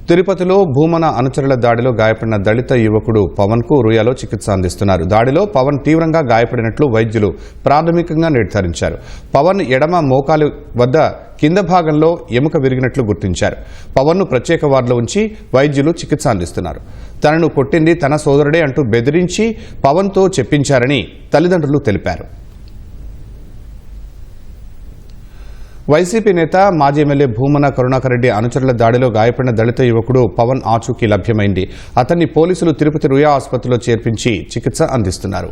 తిరుపతిలో భూమన అనుచరుల దాడిలో గాయపడిన దళిత యువకుడు పవన్కు రుయాలో చికిత్స అందిస్తున్నారు. దాడిలో పవన్ తీవ్రంగా గాయపడినట్లు వైద్యులు ప్రాథమికంగా నిర్ధారించారు. పవన్ ఎడమ మోకాలు వద్ద కింద భాగంలో ఎముక విరిగినట్లు గుర్తించారు. పవన్ను ప్రత్యేక వార్డులో ఉంచి వైద్యులు చికిత్స అందిస్తున్నారు. తనను కొట్టింది తన సోదరుడే అంటూ బెదిరించి పవన్తో చెప్పించారని తల్లిదండ్రులు తెలిపారు. వైసీపీ నేత మాజీ ఎమ్మెల్యే భూమన కరుణాకర్ రెడ్డి అనుచరుల దాడిలో గాయపడిన దళిత యువకుడు పవన్ ఆచూకీ లభ్యమైంది. అతన్ని పోలీసులు తిరుపతి రుయా ఆసుపత్రిలో చేర్పించి చికిత్స అందిస్తున్నారు.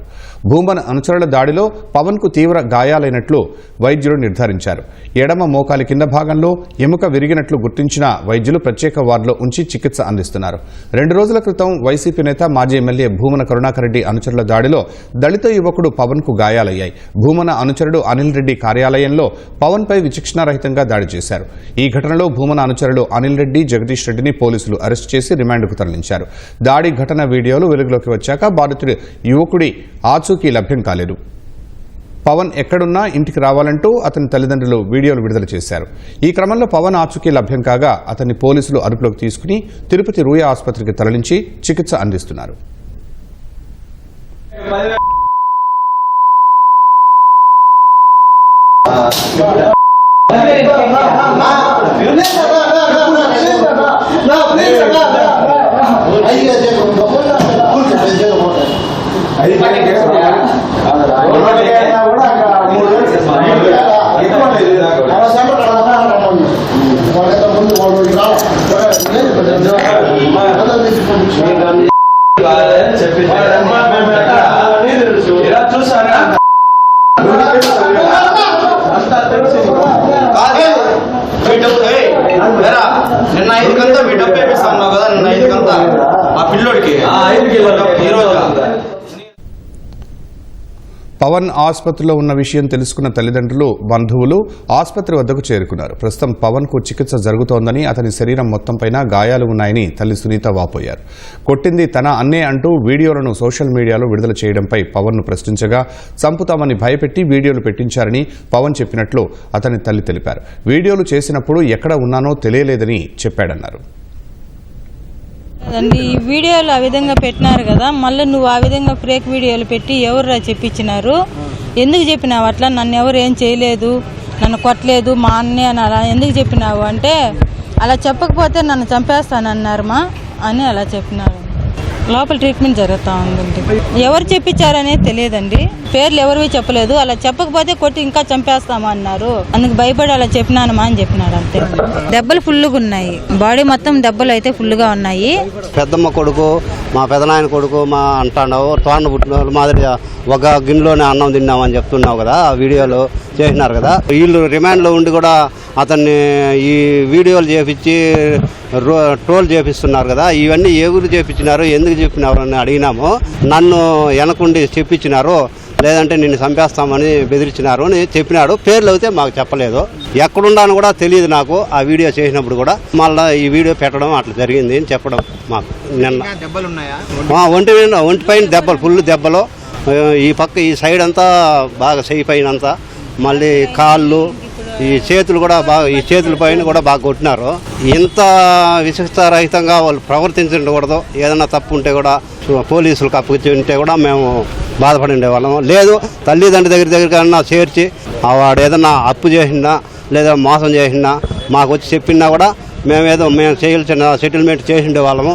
భూమన అనుచరుల దాడిలో పవన్ కు తీవ్ర గాయాలైనట్లు వైద్యులు నిర్ధారించారు. ఎడమ మోకాలి కింద భాగంలో ఎముక విరిగినట్లు గుర్తించిన వైద్యులు ప్రత్యేక వార్డులో ఉంచి చికిత్స అందిస్తున్నారు. 2 రోజుల క్రితం వైసీపీ నేత మాజీ ఎమ్మెల్యే భూమన కరుణాకర్ రెడ్డి అనుచరుల దాడిలో దళిత యువకుడు పవన్ కు గాయాలయ్యాయి. భూమన అనుచరుడు అనిల్ రెడ్డి కార్యాలయంలో పవన్ పై శిక్షణారహితంగా దాడి చేశారు. ఈ ఘటనలో భూమన అనుచరులు అనిల్ రెడ్డి, జగదీష్ రెడ్డిని పోలీసులు అరెస్ట్ చేసి రిమాండ్కు తరలించారు. దాడి ఘటన వీడియోలు వెలుగులోకి వచ్చాక బాధితుడి యువకుడి ఆచూకీ లభ్యం కాలేదు. పవన్ ఎక్కడున్నా ఇంటికి రావాలంటూ అతని తల్లిదండ్రులు వీడియోలు విడుదల చేశారు. ఈ క్రమంలో పవన్ ఆచూకీ లభ్యం కాగా అతన్ని పోలీసులు అదుపులోకి తీసుకుని తిరుపతి రుయా ఆసుపత్రికి తరలించి చికిత్స అందిస్తున్నారు. నిన్న 5 గంట మీ డబ్బు వేపిస్తాను కదా, నిన్న 5 గంట ఆ పిల్లోడికి పవన్ ఆసుపత్రిలో ఉన్న విషయం తెలుసుకున్న తల్లిదండ్రులు, బంధువులు ఆసుపత్రి వద్దకు చేరుకున్నారు. ప్రస్తుతం పవన్ కు చికిత్స జరుగుతోందని, అతని శరీరం మొత్తంపైన గాయాలు ఉన్నాయని తల్లి సునీత వాపోయారు. కొట్టింది తన అన్నే అంటూ వీడియోలను సోషల్ మీడియాలో విడుదల చేయడంపై పవన్ ను ప్రశ్నించగా చంపుతామని భయపెట్టి వీడియోలు పెట్టించారని పవన్ చెప్పినట్లు అతని తల్లి తెలిపారు. వీడియోలు చేసినప్పుడు ఎక్కడ ఉన్నానో తెలియలేదని చెప్పాడన్నారు. ఈ వీడియోలు ఆ విధంగా పెట్టినారు కదా, మళ్ళీ నువ్వు ఆ విధంగా ఫేక్ వీడియోలు పెట్టి ఎవరు చెప్పించినారు, ఎందుకు చెప్పినావు అట్లా, నన్ను ఎవరు ఏం చేయలేదు, నన్ను కొట్టలేదు, మా అన్నే అని అలా ఎందుకు చెప్పినావు అంటే, అలా చెప్పకపోతే నన్ను చంపేస్తానన్నారు మా అని అలా చెప్పినారు. లోపల ట్రీట్మెంట్ జరుగుతూ ఉందండి. ఎవరు చెప్పించారనేది తెలియదండి, పేర్లు ఎవరివి చెప్పలేదు. అలా చెప్పకపోతే కొట్టి ఇంకా చంపేస్తామా అన్నారు, అందుకు భయపడి అలా చెప్పినానమా అని చెప్పినాడు అంతే. దెబ్బలు ఫుల్గా ఉన్నాయి, బాడీ మొత్తం దెబ్బలు అయితే ఫుల్గా ఉన్నాయి. పెద్దమ్మ కొడుకు, మా పెదనాయన కొడుకు మా అంటావు, తోండ పుట్టిన వాళ్ళు మాదిరి ఒక గిన్నెలోనే అన్నం తిన్నామని చెప్తున్నావు కదా, ఆ వీడియోలు చేసినారు కదా. వీళ్ళు రిమాండ్లో ఉండి కూడా అతన్ని ఈ వీడియోలు చేపించి ట్రోల్ చేపిస్తున్నారు కదా. ఇవన్నీ ఎవరు చేపించినారు, ఎందుకు చెప్పినారు అని అడిగినాము. నన్ను వెనకుండి చెప్పించినారు, లేదంటే నిన్ను చంపేస్తామని బెదిరించినారు అని చెప్పినాడు. పేర్లు అయితే మాకు చెప్పలేదు, ఎక్కడున్నాను కూడా తెలియదు నాకు. ఆ వీడియో చేసినప్పుడు కూడా మళ్ళీ ఈ వీడియో పెట్టడం అట్లా జరిగింది అని చెప్పడం మాకు. నిన్న ఒంటిపైన దెబ్బలు, ఫుల్ దెబ్బలు. ఈ పక్క ఈ సైడ్ అంతా బాగా చెయ్యి పైన అంతా, మళ్ళీ కాళ్ళు, ఈ చేతులు కూడా బాగా, ఈ చేతుల పైన కూడా బాగా కొట్టినారు. ఇంత విశిష్టరహితంగా వాళ్ళు ప్రవర్తించకూడదు. ఏదైనా తప్పు ఉంటే కూడా పోలీసులకు అప్పగించి ఉంటే కూడా మేము బాధపడి ఉండేవాళ్ళము. లేదు, తల్లిదండ్రుల దగ్గరకన్నా చేర్చి వాడు ఏదన్నా అప్పు చేసినా లేదా మోసం చేసినా మాకు వచ్చి చెప్పినా కూడా మేము చేయాల్సిన సెటిల్మెంట్ చేసి ఉండేవాళ్ళము.